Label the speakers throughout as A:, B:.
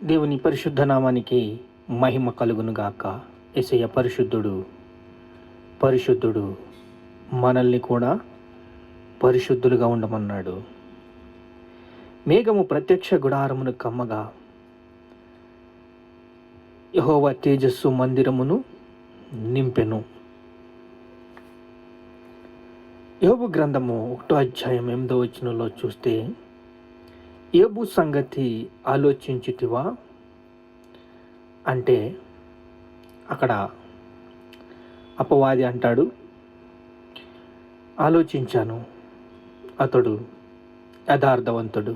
A: దేవుని పరిశుద్ధ నామానికి మహిమ కలుగునుగాక. యేసయ్య పరిశుద్ధుడు, పరిశుద్ధుడు. మనల్ని కూడా పరిశుద్ధులుగా ఉండమన్నాడు. మేఘము ప్రత్యక్ష గుడారమును కమ్మగా యెహోవా తేజస్సు మందిరమును నింపెను. యోబు గ్రంథము 1వ అధ్యాయం 8వ వచనంలో చూస్తే, యోబు సంగతి ఆలోచించుటివా అంటే అక్కడ అపవాది అంటాడు, ఆలోచించాను, అతడు యథార్థవంతుడు,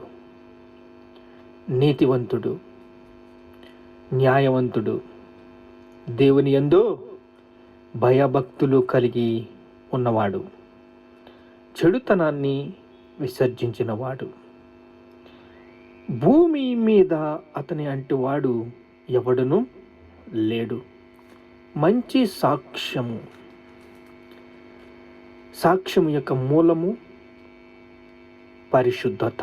A: నీతివంతుడు, న్యాయవంతుడు, దేవుని యందు భయభక్తులు కలిగి ఉన్నవాడు, చెడుతనాన్ని విసర్జించినవాడు, భూమి మీద అతని అంటివాడు ఎవడును లేడు. మంచి సాక్ష్యము యొక్క మూలము పరిశుద్ధత.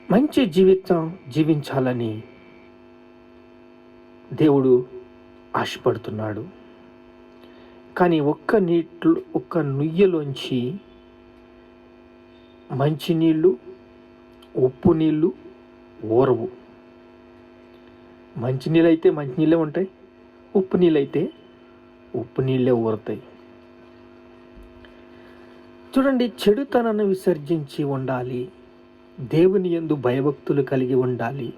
A: మంచి జీవితం జీవించాలని దేవుడు ఆశపడుతున్నాడు. కానీ ఒక్క నుయ్యలోంచి మంచినీళ్ళు, ఉప్పు నీళ్ళు ఊరవు. మంచినీళ్ళు అయితే మంచినీళ్ళే ఉంటాయి, ఉప్పు నీళ్ళు అయితే ఉప్పు నీళ్ళే ఊరుతాయి. చూడండి, చెడుతనాన్ని విసర్జించి ఉండాలి, దేవుని యందు భయభక్తులు కలిగి ఉండాలి,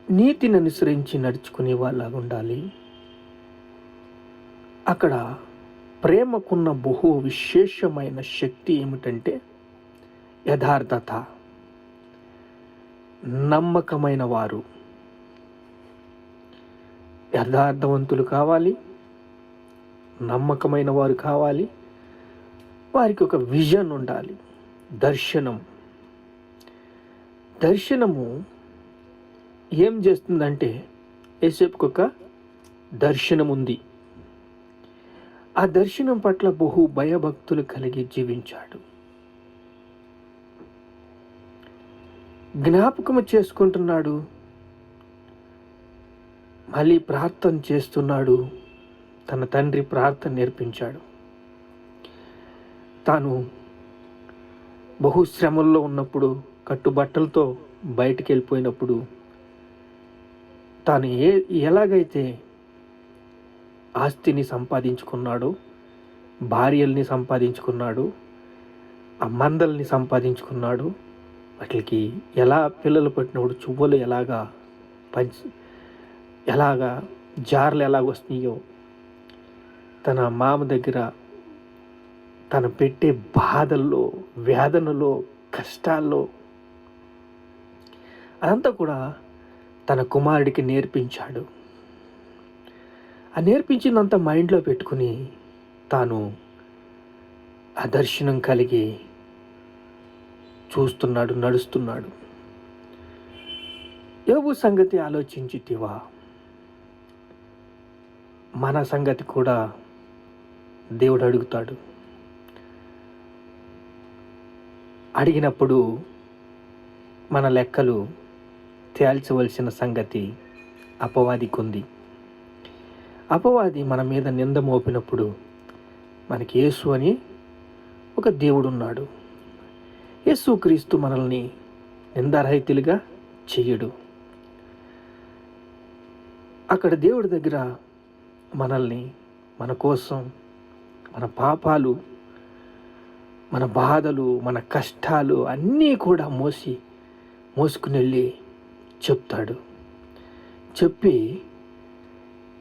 A: నీతిని అనుసరించి నడుచుకునే వాళ్ళగా ఉండాలి. అక్కడ ప్రేమకున్న బహు విశేషమైన శక్తి ఏమిటంటే యథార్థత. నమ్మకమైన వారు, యథార్థవంతులు కావాలి, నమ్మకమైన వారు కావాలి. వారికి ఒక విజన్ ఉండాలి, దర్శనము ఏం చేస్తుందంటే, యేసేపుకు ఒక దర్శనం ఉంది. ఆ దర్శనం పట్ల బహు భయభక్తులు కలిగి జీవించాడు. జ్ఞాపకము చేసుకుంటున్నాడు, మళ్ళీ ప్రార్థన చేస్తున్నాడు. తన తండ్రి ప్రార్థన నేర్పించాడు. తాను బహుశ్రమల్లో ఉన్నప్పుడు, కట్టుబట్టలతో బయటికి వెళ్ళిపోయినప్పుడు, తాను ఎలాగైతే ఆస్తిని సంపాదించుకున్నాడో, భార్యల్ని సంపాదించుకున్నాడు, ఆ మందల్ని సంపాదించుకున్నాడు, వాటికి ఎలా పిల్లలు పట్టినప్పుడు చువ్వలు ఎలాగా జార్లు వస్తున్నాయో, తన మామ దగ్గర తను పెట్టే బాధల్లో, వేదనలో, కష్టాల్లో అదంతా కూడా తన కుమారుడికి నేర్పించాడు. ఆ నేర్పించినంత మైండ్లో పెట్టుకుని తాను ఆ దర్శనం కలిగి చూస్తున్నాడు, నడుస్తున్నాడు. యోబు సంగతి ఆలోచించితివా? మన సంగతి కూడా దేవుడు అడుగుతాడు. అడిగినప్పుడు మన లెక్కలు తేల్చవలసిన సంగతి అపవాదికి ఉంది. అపవాది మన మీద నింద మోపినప్పుడు మనకి యేసు అని ఒక దేవుడు ఉన్నాడు. యేసుక్రీస్తు మనల్ని నిందారహితులుగా చెయ్యడు. అక్కడ దేవుడి దగ్గర మనల్ని, మన కోసం, మన పాపాలు, మన బాధలు, మన కష్టాలు అన్నీ కూడా మోసుకుని వెళ్ళి చెప్తాడు. చెప్పి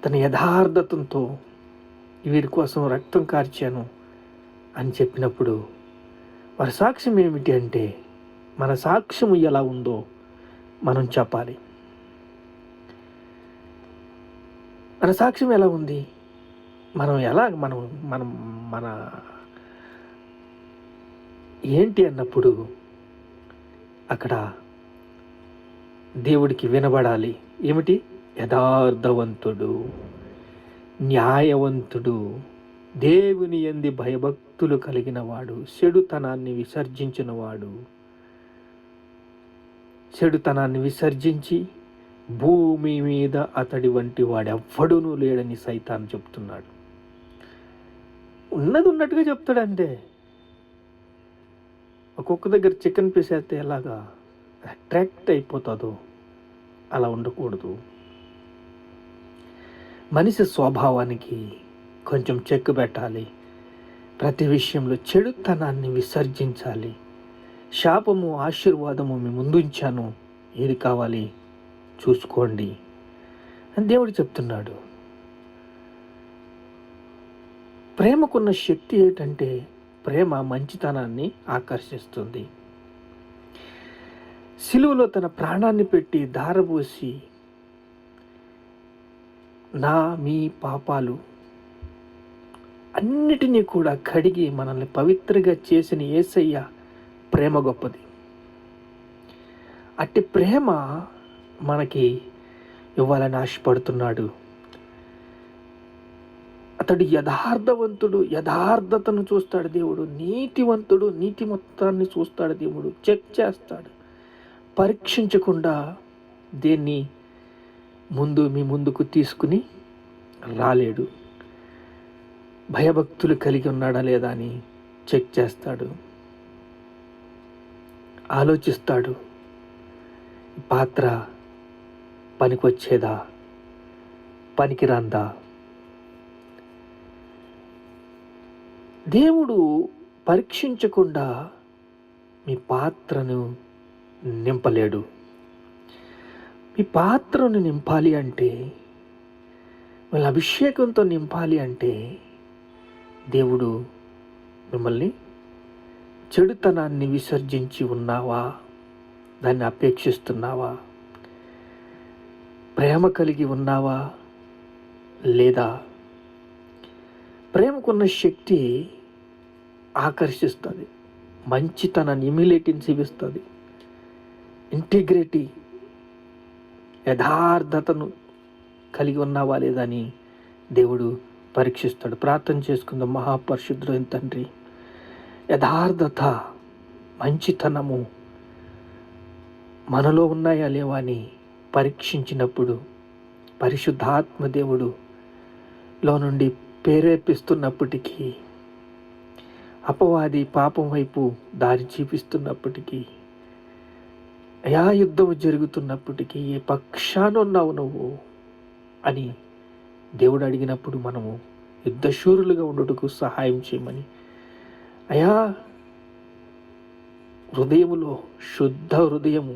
A: తన యథార్థతతో వీరి కోసం రక్తం కార్చాను అని చెప్పినప్పుడు వారి సాక్ష్యం ఏమిటి అంటే, మన సాక్ష్యం ఎలా ఉందో మనం చెప్పాలి. మన సాక్ష్యం ఎలా ఉంది, మన ఏంటి అన్నప్పుడు అక్కడ దేవుడికి వినబడాలి. ఏమిటి? యథార్థవంతుడు, న్యాయవంతుడు, దేవుని యందు భయభక్తులు కలిగిన వాడు, చెడుతనాన్ని విసర్జించిన వాడు, చెడుతనాన్ని విసర్జించి భూమి మీద అతడి వంటి వాడెవ్వడూనూ లేడని సైతాను చెప్తున్నాడు. ఉన్నది ఉన్నట్టుగా చెప్తాడంతే. ఒక్కొక్క దగ్గర చికెన్ పీస్ వేస్తే ఎలాగా అట్రాక్ట్ అయిపోతుందో అలా ఉండకూడదు. మనిషి స్వభావానికి కొంచెం చెక్ పెట్టాలి. ప్రతి విషయంలో చెడుతనాన్ని విసర్జించాలి. శాపము ఆశీర్వాదము మీ ముందుంచాను, ఏది కావాలి చూసుకోండి అని దేవుడు చెప్తున్నాడు. ప్రేమకున్న శక్తి ఏంటంటే ప్రేమ మంచితనాన్ని ఆకర్షిస్తుంది. సిలువలో తన ప్రాణాన్ని పెట్టి ధారపోసి మీ పాపాలు అన్నిటినీ కూడా కడిగి మనల్ని పవిత్రంగా చేసిన యేసయ్య ప్రేమ గొప్పది. అట్టి ప్రేమ మనకి ఇవ్వాలని ఆశపడుతున్నాడు. అతడు యథార్థవంతుడు, యథార్థతను చూస్తాడు దేవుడు. నీతివంతుడు, నీతి మొత్తాన్ని చూస్తాడు దేవుడు. చెక్ చేస్తాడు. పరీక్షించకుండా దేన్ని మీ ముందుకు తీసుకుని రాలేడు. భయభక్తులు కలిగి ఉన్నాడా లేదా అని చెక్ చేస్తాడు. ఆలోచిస్తాడు, పాత్ర పనికొచ్చేదా, పనికిరాందా. దేవుడు పరీక్షించకుండా మీ పాత్రను నింపలేడు. మీ పాత్రను నింపాలి అంటే, వాళ్ళ అభిషేకంతో నింపాలి అంటే దేవుడు మిమ్మల్ని చెడుతనాన్ని విసర్జించి ఉన్నావా, దాన్ని అపేక్షిస్తున్నావా, ప్రేమ కలిగి ఉన్నావా లేదా. ప్రేమకున్న శక్తి ఆకర్షిస్తుంది, మంచితనాన్ని ఇమ్యులేటిన్స్ ఇస్తుంది, ఇంటిగ్రిటీ యథార్థతను కలిగి ఉన్నావా లేదా అని దేవుడు పరీక్షిస్తాడు. ప్రార్థన చేసుకుందాం. మహాపరిశుద్ధుడైన తండ్రి, యథార్థత, మంచితనము మనలో ఉన్నాయా లేవా అని పరీక్షించినప్పుడు పరిశుద్ధాత్మ దేవుడు లో నుండి ప్రేరేపిస్తున్నప్పటికీ, అపవాది పాపం వైపు దారి చూపిస్తున్నప్పటికీ, యుద్ధం జరుగుతున్నప్పటికీ ఏ పక్షాన ఉన్నావు నువ్వు అని దేవుడు అడిగినప్పుడు మనము యుద్ధశూరులుగా ఉండుటకు సహాయం చేయమని, హృదయములో శుద్ధ హృదయము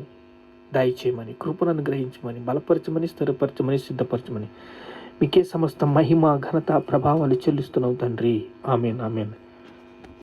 A: దయచేయమని, కృపను అనుగ్రహించమని, బలపరచమని, స్థిరపరచమని, సిద్ధపరచమని మీకే సమస్త మహిమ ఘనత ప్రభావాలు చెల్లిస్తున్నావు తండ్రి. ఆమేన్, ఆమేన్.